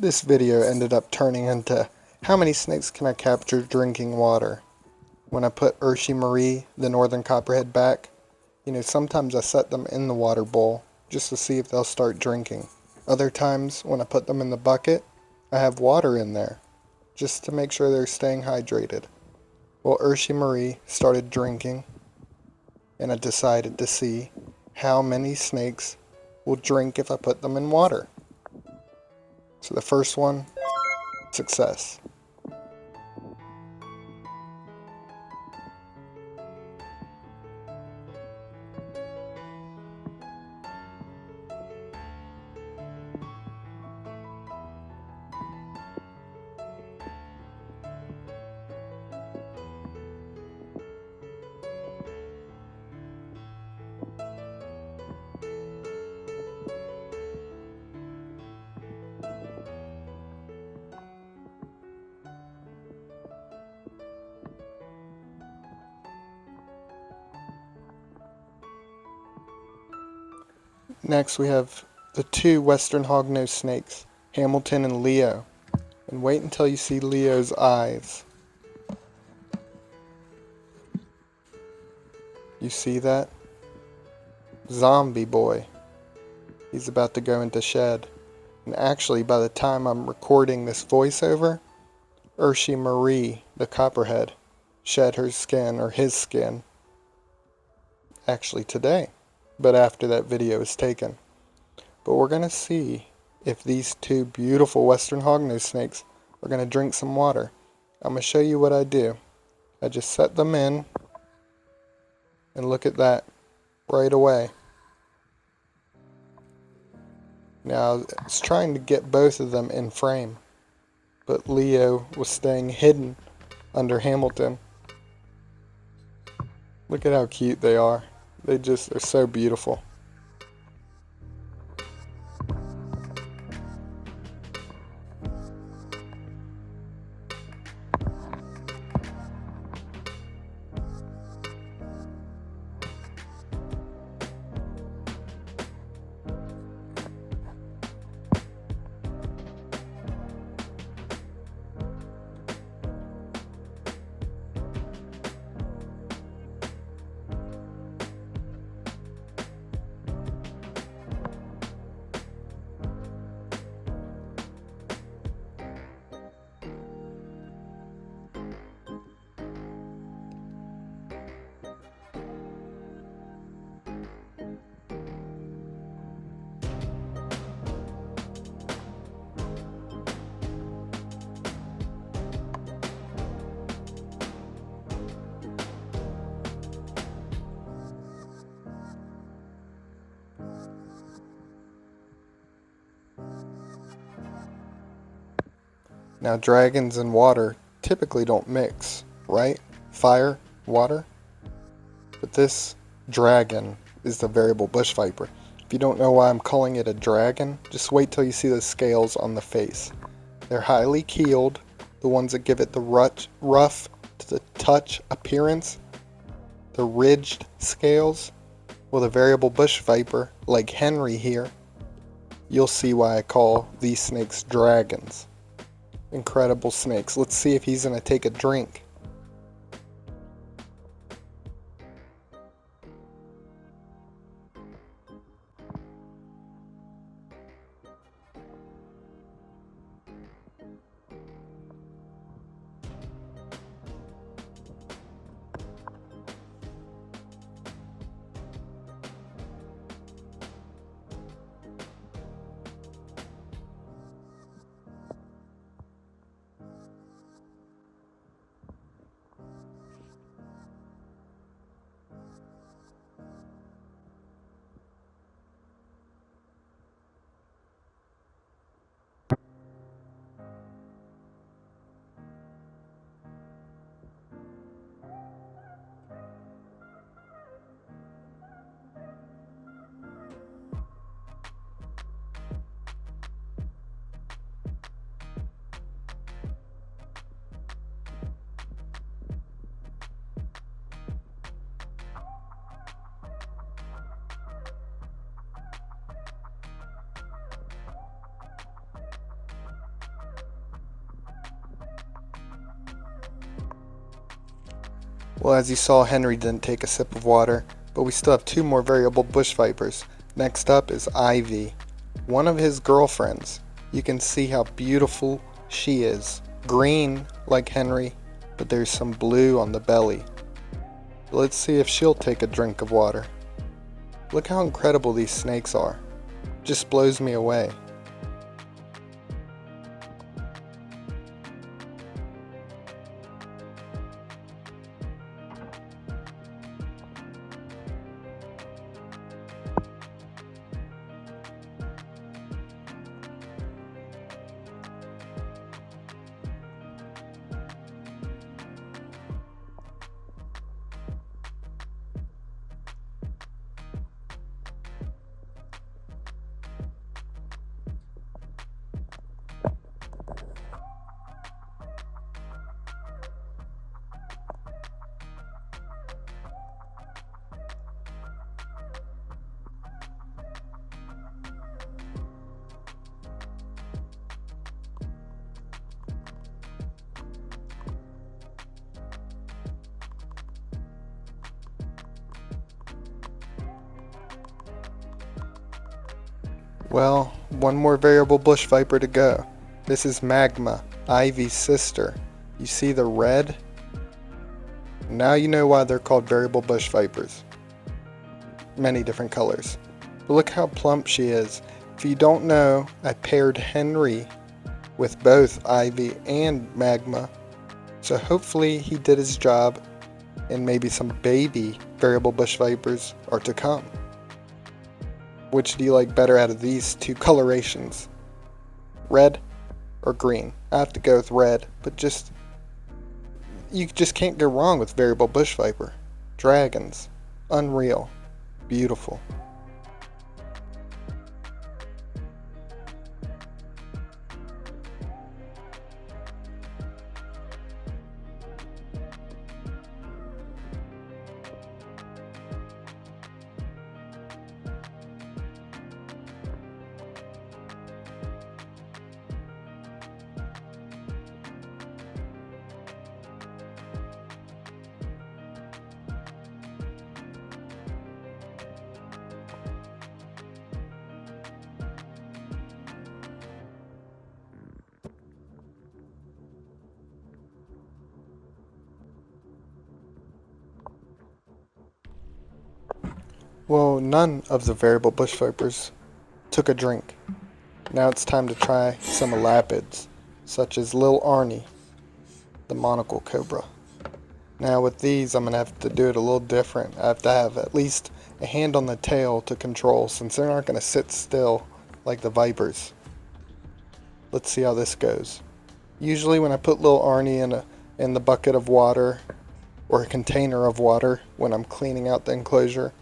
This video ended up turning into how many snakes can I capture drinking water. When I put Ershey the northern copperhead back, sometimes I set them in the water bowl just to see if they'll start drinking. Other times when I put them in the bucket, I have water in there just to make sure they're staying hydrated. Well, Ershey started drinking, and I decided to see how many snakes will drink if I put them in water. So the first one, success. Next we have the two western hognose snakes, Hamilton and Leo. And wait until you see Leo's eyes. You see that? Zombie boy. He's about to go into shed. And actually, by the time I'm recording this voiceover, Ershey the Copperhead shed her skin, or his skin, actually today, but after that video is taken. But we're going to see if these two beautiful western hognose snakes are going to drink some water. I'm going to show you what I do. I just set them in, and look at that, right away. Now, it's trying to get both of them in frame, but Leo was staying hidden under Hamilton. Look at how cute they are. They're so beautiful. Now, dragons and water typically don't mix, right? Fire, water. But this dragon is the variable bush viper. If you don't know why I'm calling it a dragon, just wait till you see the scales on the face. They're highly keeled, the ones that give it the rough to the touch appearance. The ridged scales. Well, the variable bush viper, like Henry here, you'll see why I call these snakes dragons. Incredible snakes. Let's see if he's going to take a drink. Well, as you saw, Henry didn't take a sip of water, but we still have 2 more variable bush vipers. Next up is Ivy, one of his girlfriends. You can see how beautiful she is. Green like Henry, but there's some blue on the belly. Let's see if she'll take a drink of water. Look how incredible these snakes are. Just blows me away. Well, one more variable bush viper to go. This is Magma, Ivy's sister. You see the red? Now you know why they're called variable bush vipers. Many different colors. But look how plump she is. If you don't know, I paired Henry with both Ivy and Magma. So hopefully he did his job, and maybe some baby variable bush vipers are to come. Which do you like better out of these 2 colorations? Red or green? I have to go with red, but you just can't go wrong with variable bush viper. Dragons. Unreal. Beautiful. Well, none of the variable bush vipers took a drink. Now it's time to try some elapids, such as Lil Arnie, the Monocle cobra. Now with these, I'm going to have to do it a little different. I have to have at least a hand on the tail to control, since they're not going to sit still like the vipers. Let's see how this goes. Usually when I put Lil Arnie in the bucket of water, or a container of water when I'm cleaning out the enclosure,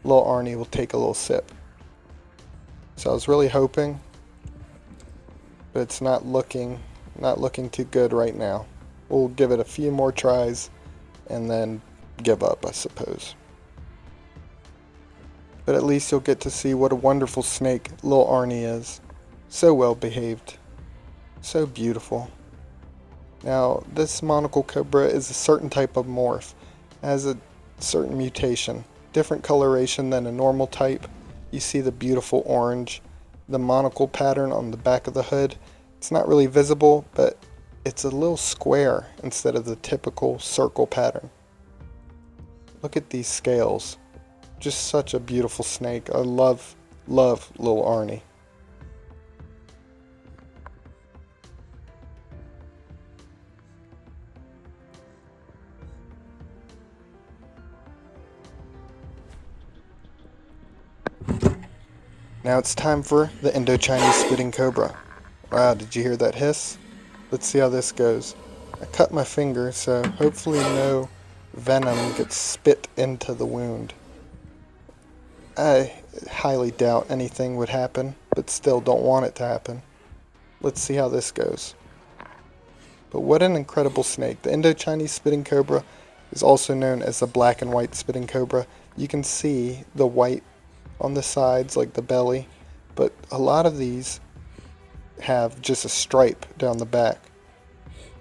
Lil Arnie will take a little sip. So I was really hoping, but it's not looking too good right now. We'll give it a few more tries and then give up, I suppose. But at least you'll get to see what a wonderful snake Lil Arnie is. So well behaved. So beautiful. Now, this Monocle cobra is a certain type of morph. It has a certain mutation. Different coloration than a normal type. You see the beautiful orange, the monocle pattern on the back of the hood. It's not really visible, but it's a little square instead of the typical circle pattern. Look at these scales. Just such a beautiful snake. I love Lil Arnie. Now it's time for the Indo-Chinese spitting cobra. Wow, did you hear that hiss? Let's see how this goes. I cut my finger, so hopefully no venom gets spit into the wound. I highly doubt anything would happen, but still don't want it to happen. Let's see how this goes. But what an incredible snake. The Indo-Chinese spitting cobra is also known as the black and white spitting cobra. You can see the white on the sides, like the belly, but a lot of these have just a stripe down the back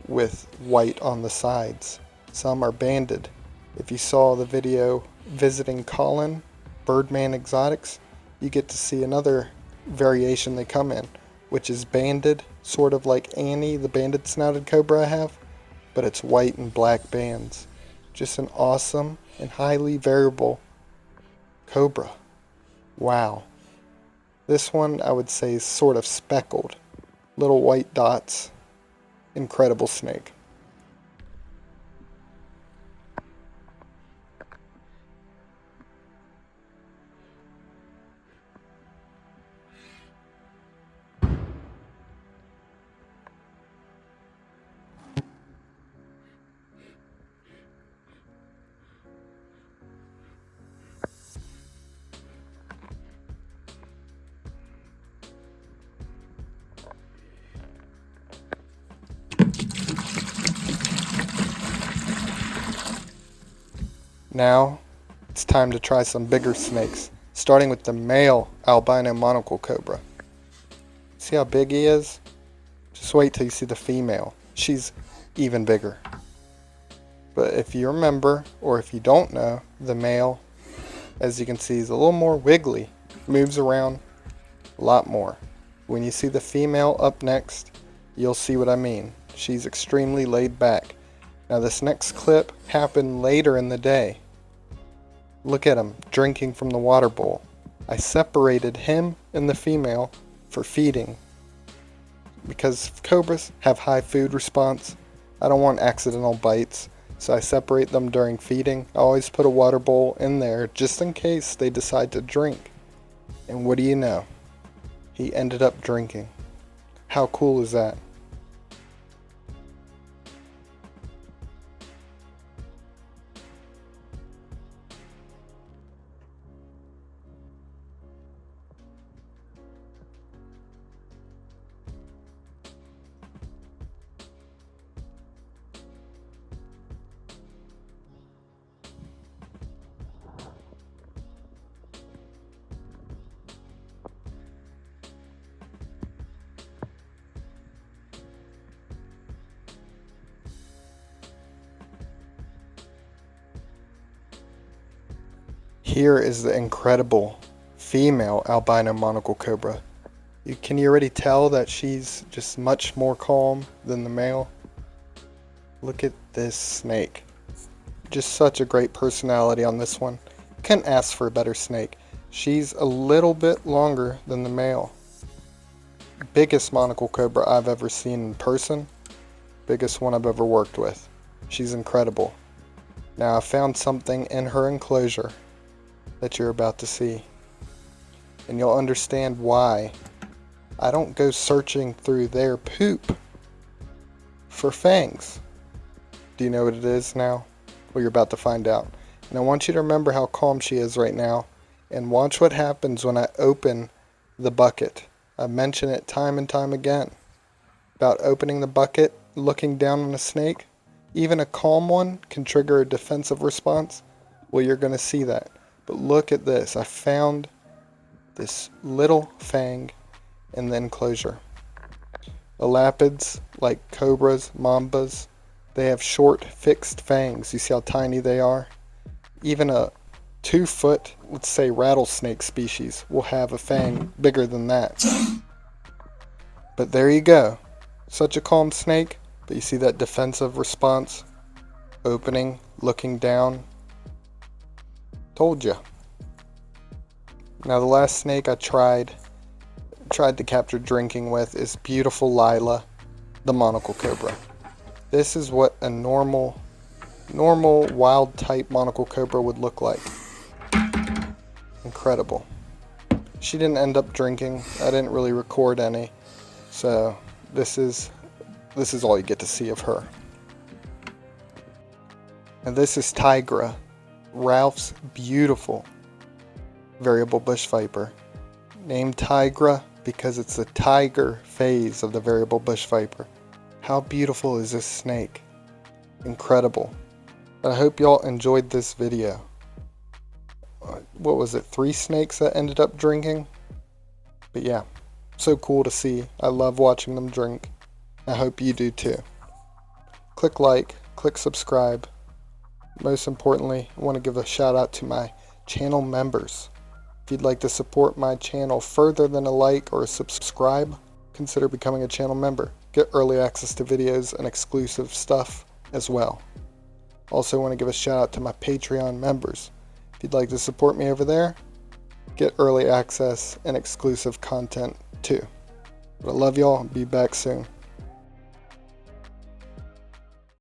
with white on the sides. Some are banded. If you saw the video visiting Colin, Birdman Exotics, you get to see another variation they come in, which is banded, sort of like Annie, the banded snouted cobra I have, but it's white and black bands. Just an awesome and highly variable cobra. Wow. This one I would say is sort of speckled. Little white dots. Incredible snake. Now, it's time to try some bigger snakes, starting with the male albino monocle cobra. See how big he is? Just wait till you see the female. She's even bigger. But if you remember, or if you don't know, the male, as you can see, is a little more wiggly, moves around a lot more. When you see the female up next, you'll see what I mean. She's extremely laid back. Now this next clip happened later in the day. Look at him drinking from the water bowl. I separated him and the female for feeding. Because cobras have high food response, I don't want accidental bites, so I separate them during feeding. I always put a water bowl in there just in case they decide to drink. And what do you know? He ended up drinking. How cool is that? Here is the incredible female albino monocle cobra. Can you already tell that she's just much more calm than the male? Look at this snake. Just such a great personality on this one. Couldn't ask for a better snake. She's a little bit longer than the male. Biggest monocle cobra I've ever seen in person. Biggest one I've ever worked with. She's incredible. Now I found something in her enclosure that you're about to see, and you'll understand why I don't go searching through their poop for fangs. Do you know what it is now? Well, you're about to find out. And I want you to remember how calm she is right now, and watch what happens when I open the bucket. I mention it time and time again about opening the bucket, looking down on a snake. Even a calm one can trigger a defensive response. Well, you're going to see that. But look at this. I found this little fang in the enclosure. Elapids, like cobras, mambas, they have short, fixed fangs. You see how tiny they are? Even a 2-foot, let's say rattlesnake species, will have a fang bigger than that. But there you go. Such a calm snake, but you see that defensive response? Opening, looking down. Told you. Now the last snake I tried to capture drinking with is beautiful Lila, the monocle cobra. This is what a normal wild type monocle cobra would look like. Incredible. She didn't end up drinking. I didn't really record any, so this is all you get to see of her. And this is Tigra, Ralph's beautiful variable bush viper. Named Tigra because it's the tiger phase of the variable bush viper. How beautiful is this snake? Incredible. And I hope y'all enjoyed this video. What was it, 3 snakes that ended up drinking? But yeah, so cool to see. I love watching them drink. I hope you do too. Click like, click subscribe. Most importantly, I want to give a shout out to my channel members. If you'd like to support my channel further than a like or a subscribe, consider becoming a channel member. Get early access to videos and exclusive stuff as well. Also want to give a shout out to my Patreon members. If you'd like to support me over there, get early access and exclusive content too. But I love y'all, be back soon.